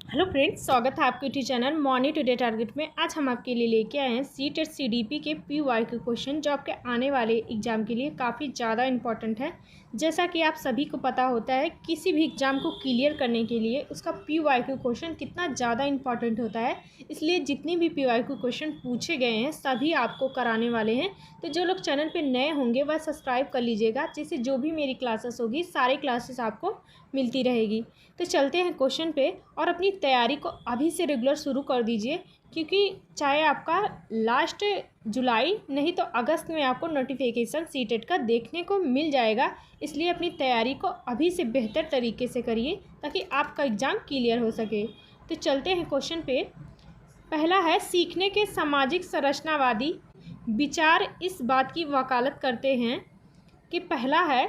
Hello friends, स्वागत है आपके YouTube channel morning today target में। आज हम आपके लिए लेके आए हैं सीटेट सीडीपी के पीवाई के क्वेश्चन, जो आपके आने वाले एग्जाम के लिए काफ़ी ज़्यादा इंपॉर्टेंट है। जैसा कि आप सभी को पता होता है, किसी भी एग्ज़ाम को क्लियर करने के लिए उसका पीवाई के क्वेश्चन कितना ज़्यादा इंपॉर्टेंट होता है। इसलिए जितने भी पीवाई के क्वेश्चन पूछे गए हैं सभी आपको कराने वाले हैं। तो जो लोग चैनल पर नए होंगे वह सब्सक्राइब कर लीजिएगा, जिससे जो भी मेरी क्लासेस होगी सारी क्लासेस आपको मिलती रहेगी। तो चलते हैं क्वेश्चन पे, और अपनी तैयारी को अभी से रेगुलर शुरू कर दीजिए, क्योंकि चाहे आपका लास्ट जुलाई नहीं तो अगस्त में आपको नोटिफिकेशन सीटेट का देखने को मिल जाएगा। इसलिए अपनी तैयारी को अभी से बेहतर तरीके से करिए ताकि आपका एग्ज़ाम क्लियर हो सके। तो चलते हैं क्वेश्चन पे। पहला है, सीखने के सामाजिक संरचनावादी विचार इस बात की वकालत करते हैं कि पहला है,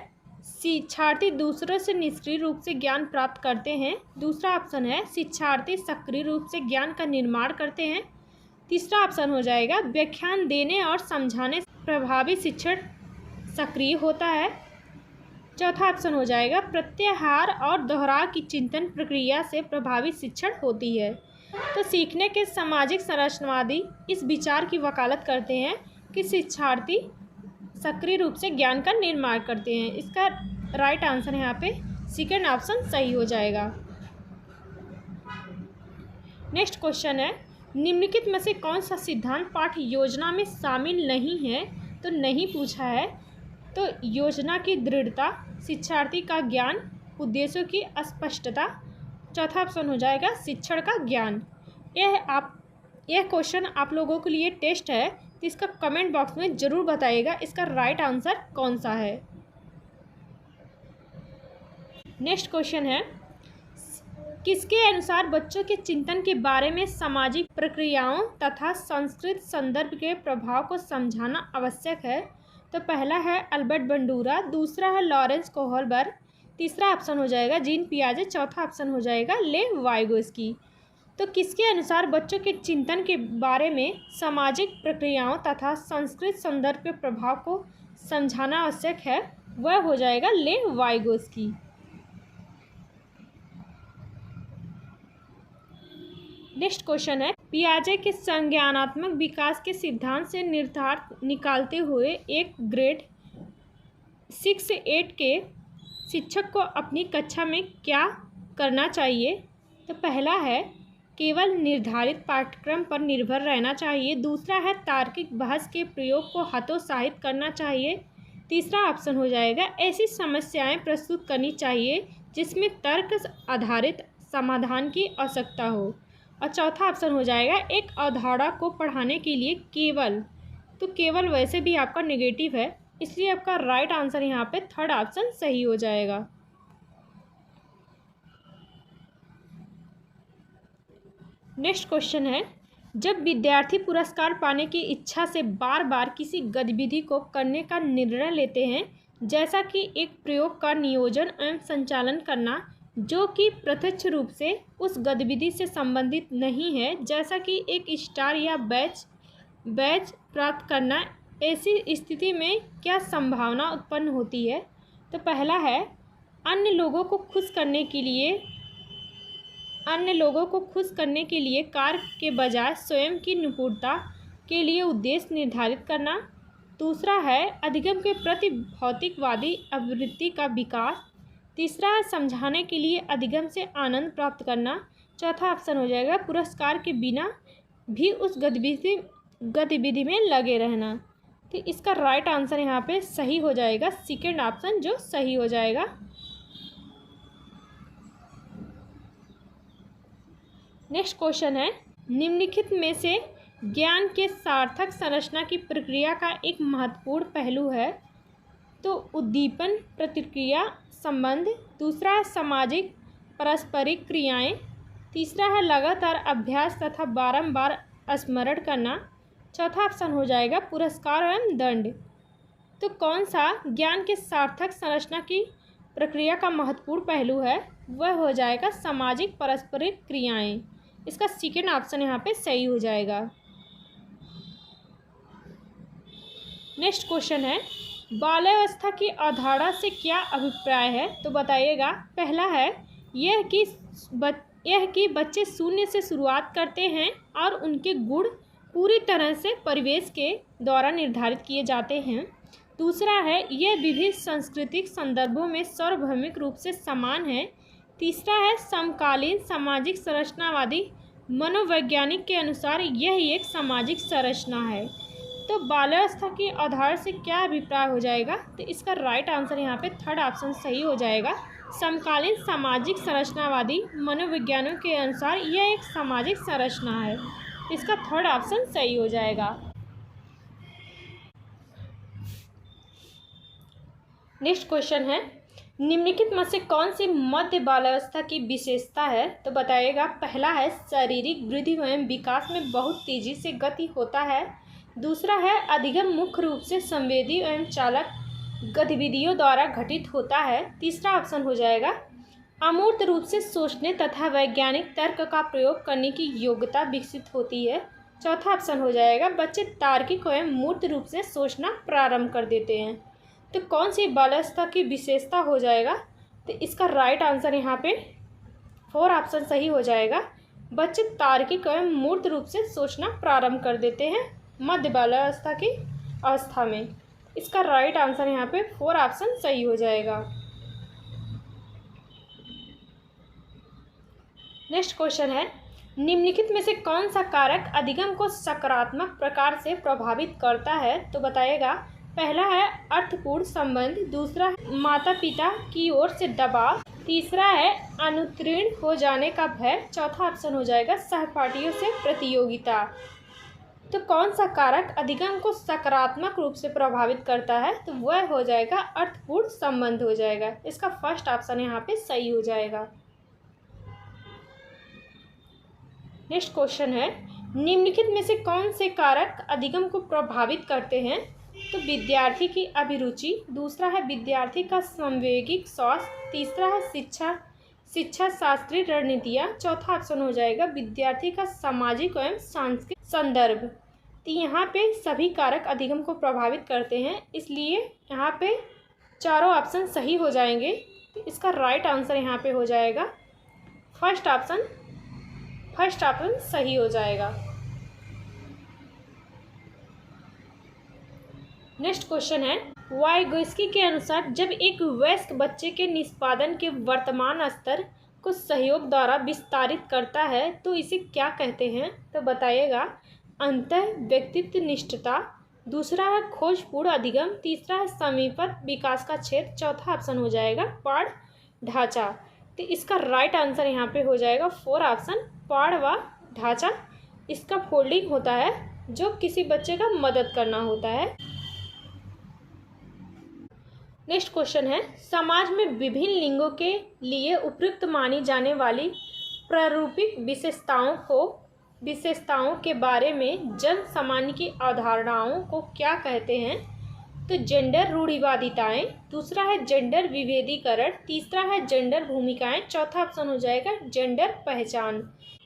शिक्षार्थी दूसरों से निष्क्रिय रूप से ज्ञान प्राप्त करते हैं। दूसरा ऑप्शन है, शिक्षार्थी सक्रिय रूप से ज्ञान का निर्माण करते हैं। तीसरा ऑप्शन हो जाएगा, व्याख्यान देने और समझाने से प्रभावी शिक्षण सक्रिय होता है। चौथा ऑप्शन हो जाएगा, प्रत्याहार और दोहराव की चिंतन प्रक्रिया से प्रभावी शिक्षण होती है। तो सीखने के सामाजिक संरचनावादी इस विचार की वकालत करते हैं कि शिक्षार्थी सक्रिय रूप से ज्ञान का निर्माण करते हैं। इसका राइट आंसर है यहाँ पे सेकंड ऑप्शन सही हो जाएगा। नेक्स्ट क्वेश्चन है, निम्नलिखित में से कौन सा सिद्धांत पाठ योजना में शामिल नहीं है? तो नहीं पूछा है। तो योजना की दृढ़ता, शिक्षार्थी का ज्ञान, उद्देश्यों की स्पष्टता। चौथा ऑप्शन हो जाएगा, शिक्षण का ज्ञान। यह क्वेश्चन आप लोगों के लिए टेस्ट है, तो इसका कमेंट बॉक्स में ज़रूर बताइएगा इसका राइट आंसर कौन सा है। नेक्स्ट क्वेश्चन है, किसके अनुसार बच्चों के चिंतन के बारे में सामाजिक प्रक्रियाओं तथा संस्कृत संदर्भ के प्रभाव को समझाना आवश्यक है? तो पहला है अल्बर्ट बंडूरा, दूसरा है लॉरेंस कोहलबर्ग, तीसरा ऑप्शन हो जाएगा जीन पियाजे, चौथा ऑप्शन हो जाएगा लेव वाइगोस्की। तो किसके अनुसार बच्चों के चिंतन के बारे में सामाजिक प्रक्रियाओं तथा संस्कृत संदर्भ के प्रभाव को समझाना आवश्यक है, वह हो जाएगा लेव वाइगोस्की। नेक्स्ट क्वेश्चन है, पियाजे के संज्ञानात्मक विकास के सिद्धांत से निर्धारक निकालते हुए एक ग्रेड 6-8 के शिक्षक को अपनी कक्षा में क्या करना चाहिए? तो पहला है, केवल निर्धारित पाठ्यक्रम पर निर्भर रहना चाहिए। दूसरा है, तार्किक बहस के प्रयोग को हतोत्साहित करना चाहिए। तीसरा ऑप्शन हो जाएगा, ऐसी समस्याएं प्रस्तुत करनी चाहिए जिसमें तर्क आधारित समाधान की आवश्यकता हो। और चौथा ऑप्शन हो जाएगा, एक अवधारणा को पढ़ाने के लिए केवल। तो केवल वैसे भी आपका नेगेटिव है, इसलिए आपका राइट आंसर यहाँ पे थर्ड ऑप्शन सही हो जाएगा। नेक्स्ट क्वेश्चन है, जब विद्यार्थी पुरस्कार पाने की इच्छा से बार बार किसी गतिविधि को करने का निर्णय लेते हैं, जैसा कि एक प्रयोग का नियोजन एवं संचालन करना जो कि प्रत्यक्ष रूप से उस गतिविधि से संबंधित नहीं है, जैसा कि एक स्टार या बैच प्राप्त करना, ऐसी स्थिति में क्या संभावना उत्पन्न होती है? तो पहला है, अन्य लोगों को खुश करने के लिए कार्य के बजाय स्वयं की निपुणता के लिए उद्देश्य निर्धारित करना। दूसरा है, अधिगम के प्रति भौतिकवादी अभिवृत्ति का विकास। तीसरा है, समझाने के लिए अधिगम से आनंद प्राप्त करना। चौथा ऑप्शन हो जाएगा, पुरस्कार के बिना भी उस गतिविधि में लगे रहना। तो इसका राइट आंसर यहाँ पे सही हो जाएगा सेकंड ऑप्शन, जो सही हो जाएगा। नेक्स्ट क्वेश्चन है, निम्नलिखित में से ज्ञान के सार्थक संरचना की प्रक्रिया का एक महत्वपूर्ण पहलू है? तो उद्दीपन, प्रतिक्रिया, संबंध। दूसरा है, सामाजिक पारस्परिक क्रियाएं। तीसरा है, लगातार अभ्यास तथा बारंबार स्मरण करना। चौथा ऑप्शन हो जाएगा, पुरस्कार एवं दंड। तो कौन सा ज्ञान के सार्थक संरचना की प्रक्रिया का महत्वपूर्ण पहलू है? वह हो जाएगा सामाजिक पारस्परिक क्रियाएं। इसका सेकंड ऑप्शन यहाँ पे सही हो जाएगा। नेक्स्ट क्वेश्चन है, बाल्यावस्था की अवधारणा से क्या अभिप्राय है? तो बताइएगा। पहला है, यह कि यह कि बच्चे शून्य से शुरुआत करते हैं और उनके गुण पूरी तरह से परिवेश के द्वारा निर्धारित किए जाते हैं। दूसरा है, यह विभिन्न सांस्कृतिक संदर्भों में सार्वभौमिक रूप से समान है। तीसरा है, समकालीन सामाजिक संरचनावादी मनोवैज्ञानिक के अनुसार यह एक सामाजिक संरचना है। तो बाल्यावस्था के आधार से क्या अभिप्राय हो जाएगा? तो इसका राइट आंसर यहाँ पे थर्ड ऑप्शन सही हो जाएगा। समकालीन सामाजिक संरचनावादी मनोविज्ञानों के अनुसार यह एक सामाजिक संरचना है। इसका थर्ड ऑप्शन सही हो जाएगा। नेक्स्ट क्वेश्चन है, निम्नलिखित में से कौन सी मध्य बाल्यावस्था की विशेषता है? तो बताइएगा। पहला है, शारीरिक वृद्धि एवं विकास में बहुत तेजी से गति होता है। दूसरा है, अधिगम मुख्य रूप से संवेदी एवं चालक गतिविधियों द्वारा घटित होता है। तीसरा ऑप्शन हो जाएगा, अमूर्त रूप से सोचने तथा वैज्ञानिक तर्क का प्रयोग करने की योग्यता विकसित होती है। चौथा ऑप्शन हो जाएगा, बच्चे तार्किक एवं मूर्त रूप से सोचना प्रारंभ कर देते हैं। तो कौन सी बाल्यावस्था की विशेषता हो जाएगा? तो इसका राइट आंसर यहाँ पे फोर ऑप्शन सही हो जाएगा। बच्चे तार्किक एवं मूर्त रूप से सोचना प्रारंभ कर देते हैं मध्य बाल्यावस्था की अवस्था में। इसका राइट आंसर यहाँ पे फोर ऑप्शन सही हो जाएगा। नेक्स्ट क्वेश्चन है, निम्नलिखित में से कौन सा कारक अधिगम को सकारात्मक प्रकार से प्रभावित करता है? तो बताइएगा। पहला है, अर्थपूर्ण संबंध। दूसरा है, माता पिता की ओर से दबाव। तीसरा है, अनुत्तीर्ण हो जाने का भय। चौथा ऑप्शन हो जाएगा, सहपाठियों से प्रतियोगिता। तो कौन सा कारक अधिगम को सकारात्मक रूप से प्रभावित करता है? तो वह हो जाएगा अर्थपूर्ण संबंध हो जाएगा। इसका फर्स्ट ऑप्शन यहाँ पे सही हो जाएगा। नेक्स्ट क्वेश्चन है, निम्नलिखित में से कौन से कारक अधिगम को प्रभावित करते हैं? तो विद्यार्थी की अभिरुचि। दूसरा है, विद्यार्थी का सांवेगिक स्वास्थ्य। तीसरा है, शिक्षा शास्त्रीय रणनीतियाँ। चौथा ऑप्शन हो जाएगा, विद्यार्थी का सामाजिक एवं सांस्कृतिक संदर्भ। तो यहाँ पे सभी कारक अधिगम को प्रभावित करते हैं, इसलिए यहाँ पे चारों ऑप्शन सही हो जाएंगे। तो इसका राइट आंसर यहाँ पे हो जाएगा फर्स्ट ऑप्शन सही हो जाएगा। नेक्स्ट क्वेश्चन है, वाइगोस्की के अनुसार जब एक वयस्क बच्चे के निष्पादन के वर्तमान स्तर को सहयोग द्वारा विस्तारित करता है तो इसे क्या कहते हैं? तो बताइएगा। अंतः व्यक्तित्व निष्ठता। दूसरा है, खोजपूर्ण अधिगम। तीसरा है, समीपत विकास का क्षेत्र। चौथा ऑप्शन हो जाएगा, पाढ़ ढांचा। तो इसका राइट आंसर यहाँ पे हो जाएगा फोर ऑप्शन, पाढ़ व ढांचा। इसका फोल्डिंग होता है जो किसी बच्चे का मदद करना होता है। नेक्स्ट क्वेश्चन है, समाज में विभिन्न लिंगों के लिए उपयुक्त मानी जाने वाली प्रारूपिक विशेषताओं के बारे में जन सामान्य की अवधारणाओं को क्या कहते हैं? तो जेंडर रूढ़िवादिताएं। दूसरा है, जेंडर विभेदीकरण। तीसरा है, जेंडर भूमिकाएं। चौथा ऑप्शन हो जाएगा, जेंडर पहचान।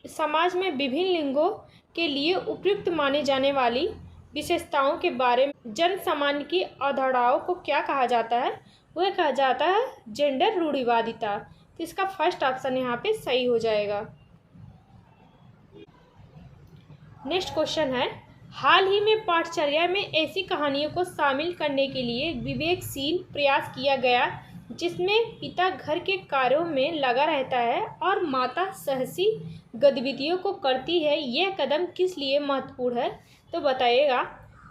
समाज में विभिन्न लिंगों के लिए उपयुक्त माने जाने वाली विशेषताओं के बारे में जन सामान्य की अवधारणाओं को क्या कहा जाता है? वह कहा जाता है जेंडर रूढ़िवादिता। तो इसका फर्स्ट ऑप्शन यहाँ पे सही हो जाएगा। नेक्स्ट क्वेश्चन है, हाल ही में पाठचर्या में ऐसी कहानियों को शामिल करने के लिए विवेकशील प्रयास किया गया जिसमें पिता घर के कार्यों में लगा रहता है और माता साहसी गतिविधियों को करती है। यह कदम किस लिए महत्वपूर्ण है? तो बताइएगा।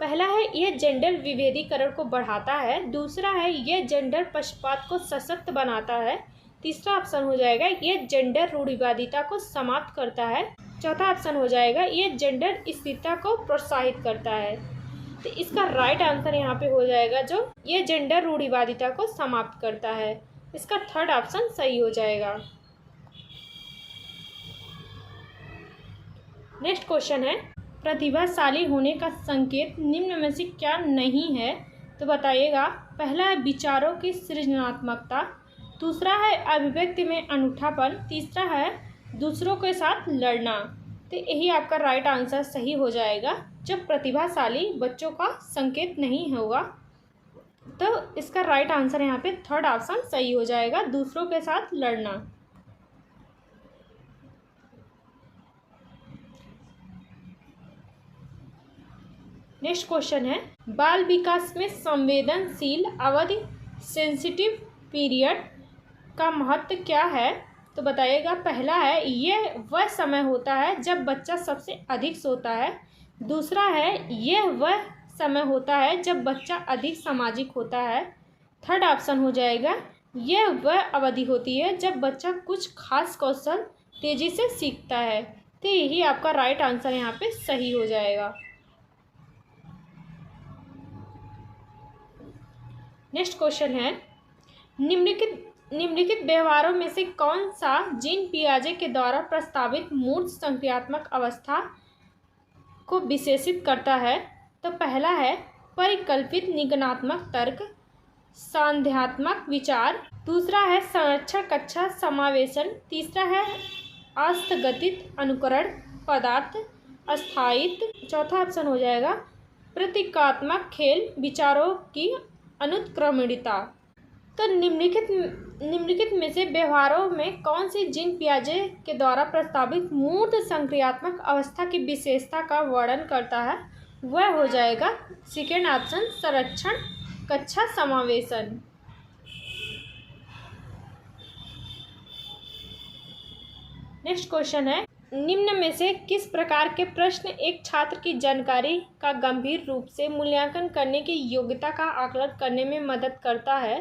पहला है, यह जेंडर विभेदीकरण को बढ़ाता है। दूसरा है, यह जेंडर पक्षपात को सशक्त बनाता है। तीसरा ऑप्शन हो जाएगा, यह जेंडर रूढ़िवादिता को समाप्त करता है। चौथा ऑप्शन हो जाएगा, यह जेंडर स्थिरता को प्रोत्साहित करता है। तो इसका राइट आंसर यहाँ पे हो जाएगा जो ये जेंडर रूढ़िवादिता को समाप्त करता है। इसका थर्ड ऑप्शन सही हो जाएगा। नेक्स्ट क्वेश्चन है, प्रतिभाशाली होने का संकेत निम्न में से क्या नहीं है? तो बताइएगा। पहला है, विचारों की सृजनात्मकता। दूसरा है, अभिव्यक्ति में अनूठापन। तीसरा है, दूसरों के साथ लड़ना। तो यही आपका राइट आंसर सही हो जाएगा। जब प्रतिभाशाली बच्चों का संकेत नहीं होगा तो इसका राइट आंसर यहाँ पे थर्ड ऑप्शन सही हो जाएगा, दूसरों के साथ लड़ना। नेक्स्ट क्वेश्चन है, बाल विकास में संवेदनशील अवधि सेंसिटिव पीरियड का महत्व क्या है? तो बताइएगा। पहला है, यह वह समय होता है जब बच्चा सबसे अधिक सोता है। दूसरा है, यह वह समय होता है जब बच्चा अधिक सामाजिक होता है। थर्ड ऑप्शन हो जाएगा, यह वह अवधि होती है जब बच्चा कुछ खास कौशल तेजी से सीखता है। तो यही आपका राइट आंसर यहाँ पे सही हो जाएगा। नेक्स्ट क्वेश्चन है, निम्नलिखित व्यवहारों में से कौन सा जीन पियाजे के द्वारा प्रस्तावित मूर्त संक्रियात्मक अवस्था को विशेषित करता है? तो पहला है, परिकल्पित निगमनात्मक तर्क, सांध्यात्मक विचार। दूसरा है, संरक्षण कक्षा समावेशन। तीसरा है, अस्थगतित अनुकरण पदार्थ अस्थायित्व। चौथा ऑप्शन हो जाएगा, प्रतीकात्मक खेल विचारों की अनुत्क्रमणिता। तो निम्नलिखित में से व्यवहारों में कौन सी जीन पियाजे के द्वारा प्रस्तावित मूर्त संक्रियात्मक अवस्था की विशेषता का वर्णन करता है? वह हो जाएगा सेकेंड ऑप्शन, संरक्षण कक्षा समावेशन। नेक्स्ट क्वेश्चन है, निम्न में से किस प्रकार के प्रश्न एक छात्र की जानकारी का गंभीर रूप से मूल्यांकन करने की योग्यता का आकलन करने में मदद करता है?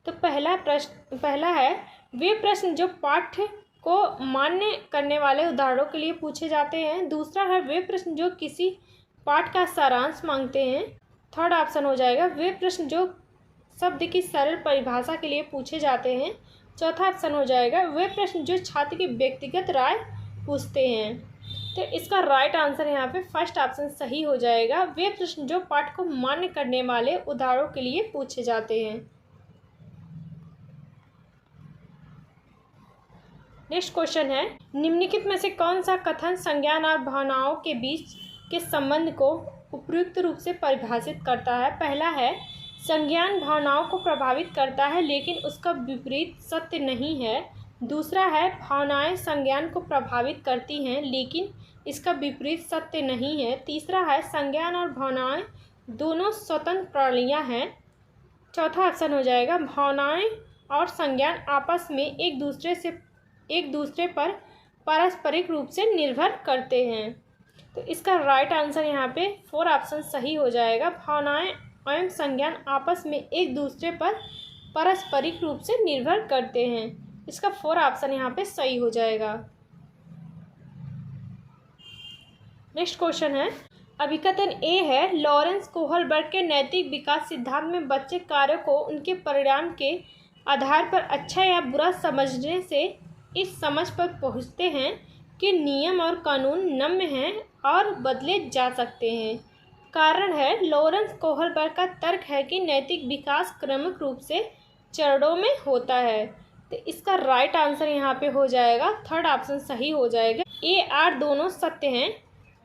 तो पहला है, वे प्रश्न जो पाठ्य को मान्य करने वाले उदाहरणों के लिए पूछे जाते हैं। दूसरा है, वे प्रश्न जो किसी पाठ का सारांश मांगते हैं। थर्ड ऑप्शन हो जाएगा, वे प्रश्न जो शब्द की सरल परिभाषा के लिए पूछे जाते हैं। चौथा ऑप्शन हो जाएगा, वे प्रश्न जो छात्र की व्यक्तिगत राय पूछते हैं। तो इसका राइट आंसर यहाँ पे फर्स्ट ऑप्शन सही हो जाएगा, वे प्रश्न जो पाठ को मान्य करने वाले उदाहरणों के लिए पूछे जाते हैं। नेक्स्ट क्वेश्चन है, निम्नलिखित में से कौन सा कथन संज्ञान और भावनाओं के बीच के संबंध को उपयुक्त रूप से परिभाषित करता है? पहला है, संज्ञान भावनाओं को प्रभावित करता है लेकिन उसका विपरीत सत्य नहीं है। दूसरा है, भावनाएं संज्ञान को प्रभावित करती हैं लेकिन इसका विपरीत सत्य नहीं है। तीसरा है, संज्ञान और भावनाएं दोनों स्वतंत्र प्रणालियां हैं। चौथा ऑप्शन हो जाएगा, भावनाएं और संज्ञान आपस में एक दूसरे पर पारस्परिक रूप से निर्भर करते हैं। तो इसका राइट आंसर यहाँ पे फोर ऑप्शन सही हो जाएगा, भावनाएं एवं संज्ञान आपस में एक दूसरे पर पारस्परिक रूप से निर्भर करते हैं। इसका फोर ऑप्शन यहाँ पे सही हो जाएगा। नेक्स्ट क्वेश्चन है, अभिकथन ए है, लॉरेंस कोहलबर्ग के नैतिक विकास सिद्धांत में बच्चे कार्यों को उनके परिणाम के आधार पर अच्छा या बुरा समझने से इस समझ पर पहुँचते हैं कि नियम और कानून नम्य हैं और बदले जा सकते हैं। कारण है, लॉरेंस कोहलबर्ग का तर्क है कि नैतिक विकास क्रमिक रूप से चरणों में होता है। तो इसका राइट आंसर यहाँ पे हो जाएगा, थर्ड ऑप्शन सही हो जाएगा, ए आर दोनों सत्य हैं,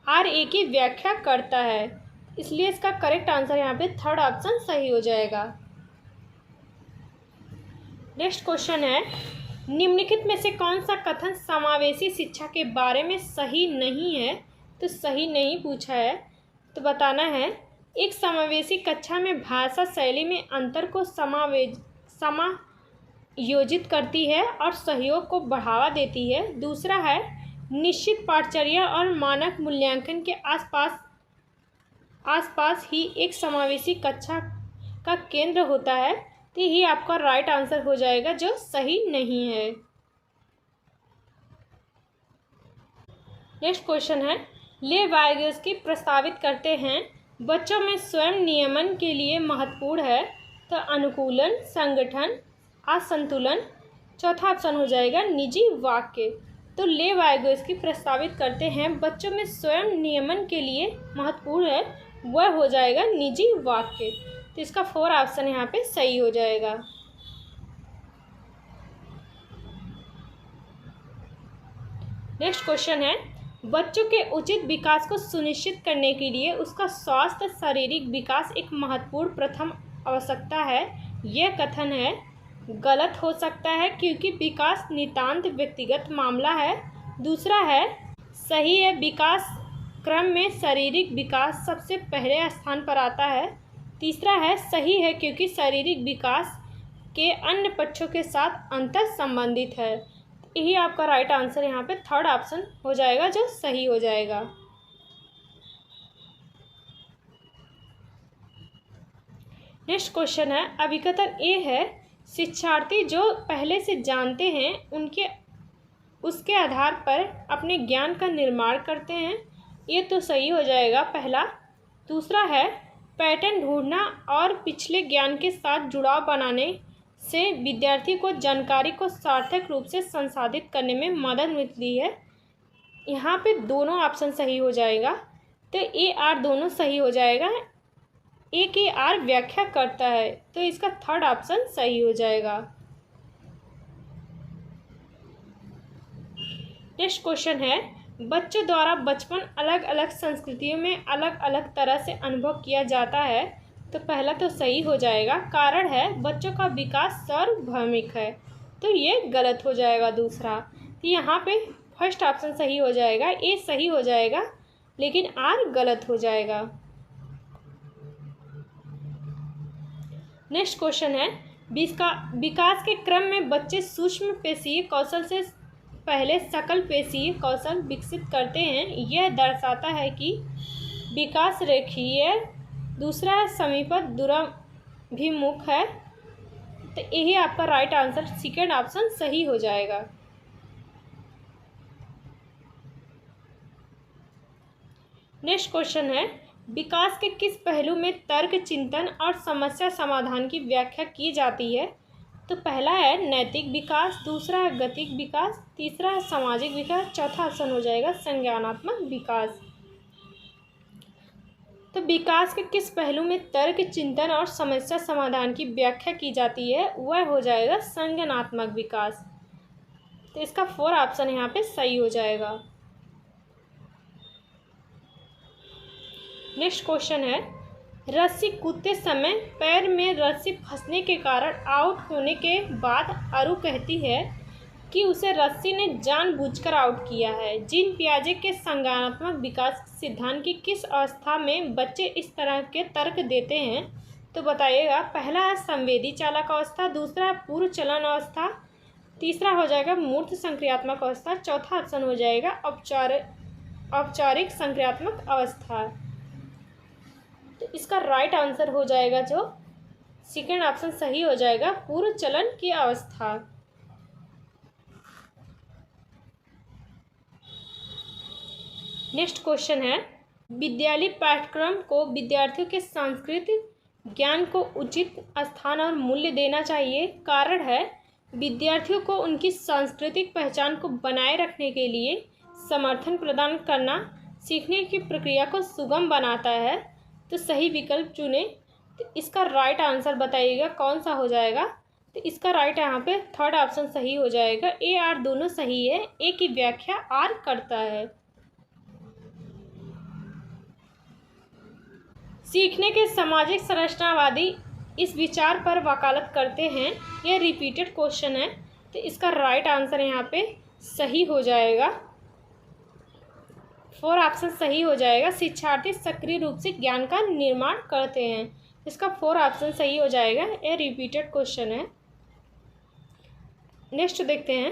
आर ए की व्याख्या करता है, इसलिए इसका करेक्ट आंसर यहाँ पे थर्ड ऑप्शन सही हो जाएगा। नेक्स्ट क्वेश्चन है, निम्नलिखित में से कौन सा कथन समावेशी शिक्षा के बारे में सही नहीं है? तो सही नहीं पूछा है, तो बताना है, एक समावेशी कक्षा में भाषा शैली में अंतर को समायोजित करती है और सहयोग को बढ़ावा देती है। दूसरा है, निश्चित पाठचर्या और मानक मूल्यांकन के आसपास ही एक समावेशी कक्षा का केंद्र होता है। तो यही आपका राइट आंसर हो जाएगा जो सही नहीं है। नेक्स्ट क्वेश्चन है, ले वाइगोत्स्की प्रस्तावित करते हैं बच्चों में स्वयं नियमन के लिए महत्वपूर्ण है। तो अनुकूलन, संगठन, असंतुलन। चौथा ऑप्शन हो जाएगा निजी वाक्य। तो ले वाइगोत्स्की प्रस्तावित करते हैं बच्चों में स्वयं नियमन के लिए महत्वपूर्ण है, वह हो जाएगा निजी वाक्य। तो इसका फोर ऑप्शन यहाँ पे सही हो जाएगा। नेक्स्ट क्वेश्चन है, बच्चों के उचित विकास को सुनिश्चित करने के लिए उसका स्वास्थ्य शारीरिक विकास एक महत्वपूर्ण प्रथम आवश्यकता है। यह कथन है गलत हो सकता है क्योंकि विकास नितांत व्यक्तिगत मामला है। दूसरा है सही है, विकास क्रम में शारीरिक विकास सबसे पहले स्थान पर आता है। तीसरा है सही है क्योंकि शारीरिक विकास के अन्य पक्षों के साथ अंतर संबंधित है। यही आपका राइट आंसर यहाँ पे थर्ड ऑप्शन हो जाएगा जो सही हो जाएगा। नेक्स्ट क्वेश्चन है अभिकथन ए है शिक्षार्थी जो पहले से जानते हैं उसके आधार पर अपने ज्ञान का निर्माण करते हैं। ये तो सही हो जाएगा पहला। दूसरा है पैटर्न ढूंढना और पिछले ज्ञान के साथ जुड़ाव बनाने से विद्यार्थी को जानकारी को सार्थक रूप से संसाधित करने में मदद मिलती है। यहाँ पे दोनों ऑप्शन सही हो जाएगा, तो ए आर दोनों सही हो जाएगा। ए के आर व्याख्या करता है, तो इसका थर्ड ऑप्शन सही हो जाएगा। नेक्स्ट क्वेश्चन है बच्चों द्वारा बचपन अलग अलग संस्कृतियों में अलग अलग तरह से अनुभव किया जाता है, तो पहला तो सही हो जाएगा। कारण है बच्चों का विकास सार्वभौमिक है, तो ये गलत हो जाएगा दूसरा। तो यहाँ पे फर्स्ट ऑप्शन सही हो जाएगा, ए सही हो जाएगा लेकिन आर गलत हो जाएगा। नेक्स्ट क्वेश्चन है विकास के क्रम में बच्चे सूक्ष्म पेशीय कौशल से पहले सकल पेशीय कौशल विकसित करते हैं। यह दर्शाता है कि विकास रेखीय, दूसरा है समीपत दूराभिमुख है, तो यही आपका राइट आंसर सेकेंड ऑप्शन सही हो जाएगा। नेक्स्ट क्वेश्चन है विकास के किस पहलू में तर्क चिंतन और समस्या समाधान की व्याख्या की जाती है, तो पहला है नैतिक विकास, दूसरा है गतिक विकास, तीसरा है सामाजिक विकास, चौथा ऑप्शन हो जाएगा संज्ञानात्मक विकास। तो विकास के किस पहलू में तर्क चिंतन और समस्या समाधान की व्याख्या की जाती है, वह हो जाएगा संज्ञानात्मक विकास। तो इसका फोर ऑप्शन यहाँ पे सही हो जाएगा। नेक्स्ट क्वेश्चन है रस्सी कूदते समय पैर में रस्सी फंसने के कारण आउट होने के बाद आरू कहती है कि उसे रस्सी ने जानबूझकर आउट किया है। जीन पियाजे के संज्ञानात्मक विकास सिद्धांत की किस अवस्था में बच्चे इस तरह के तर्क देते हैं, तो बताइएगा। पहला है संवेदी चालक अवस्था, दूसरा है पूर्व चलन अवस्था, तीसरा हो जाएगा मूर्त संक्रियात्मक अवस्था, चौथा ऑप्शन हो जाएगा औपचारिक संक्रियात्मक अवस्था। तो इसका राइट आंसर हो जाएगा जो सेकेंड ऑप्शन सही हो जाएगा, पूर्व चलन की अवस्था। नेक्स्ट क्वेश्चन है विद्यालय पाठ्यक्रम को विद्यार्थियों के सांस्कृतिक ज्ञान को उचित स्थान और मूल्य देना चाहिए। कारण है विद्यार्थियों को उनकी सांस्कृतिक पहचान को बनाए रखने के लिए समर्थन प्रदान करना सीखने की प्रक्रिया को सुगम बनाता है। तो सही विकल्प चुने। तो इसका राइट आंसर बताइएगा कौन सा हो जाएगा। तो इसका राइट यहाँ पे थर्ड ऑप्शन सही हो जाएगा। ए आर दोनों सही है, ए की व्याख्या आर करता है। सीखने के सामाजिक संरचनावादी इस विचार पर वकालत करते हैं। यह रिपीटेड क्वेश्चन है, तो इसका राइट आंसर यहाँ पे सही हो जाएगा। फोर ऑप्शन सही हो जाएगा। शिक्षार्थी सक्रिय रूप से ज्ञान का निर्माण करते हैं, इसका फोर ऑप्शन सही हो जाएगा। यह रिपीटेड क्वेश्चन है। नेक्स्ट देखते हैं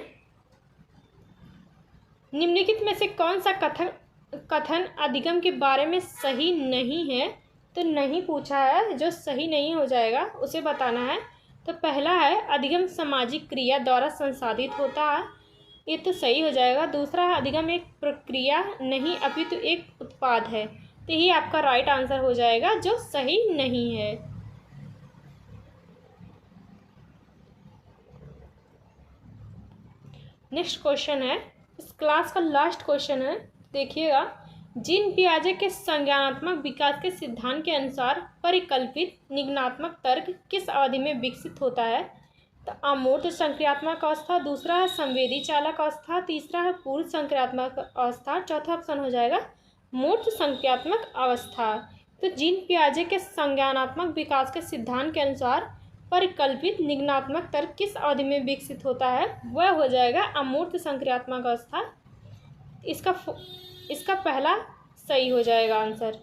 निम्नलिखित में से कौन सा कथन अधिगम के बारे में सही नहीं है, तो नहीं पूछा है, जो सही नहीं हो जाएगा उसे बताना है। तो पहला है अधिगम सामाजिक क्रिया द्वारा संसाधित होता है, ये तो सही हो जाएगा। दूसरा है अधिगम एक प्रक्रिया नहीं अपितु एक उत्पाद है, तो ये आपका राइट आंसर हो जाएगा जो सही नहीं है। नेक्स्ट क्वेश्चन है इस क्लास का लास्ट क्वेश्चन है, देखिएगा। जीन पियाजे के संज्ञानात्मक विकास के सिद्धांत के अनुसार परिकल्पित निगमनात्मक तर्क किस अवधि में विकसित होता है, तो अमूर्त संक्रियात्मक अवस्था, दूसरा है संवेदी चालक अवस्था, तीसरा है पूर्व संक्रियात्मक अवस्था, चौथा ऑप्शन हो जाएगा मूर्त संक्रियात्मक अवस्था। तो जीन पियाजे के संज्ञानात्मक विकास के सिद्धांत के अनुसार परिकल्पित निगमनात्मक तर्क किस अवधि में विकसित होता है, वह हो जाएगा अमूर्त संक्रियात्मक अवस्था। इसका पहला सही हो जाएगा आंसर।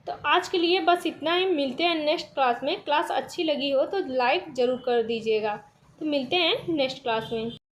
तो आज के लिए बस इतना ही। मिलते हैं नेक्स्ट क्लास में। क्लास अच्छी लगी हो तो लाइक ज़रूर कर दीजिएगा। तो मिलते हैं नेक्स्ट क्लास में।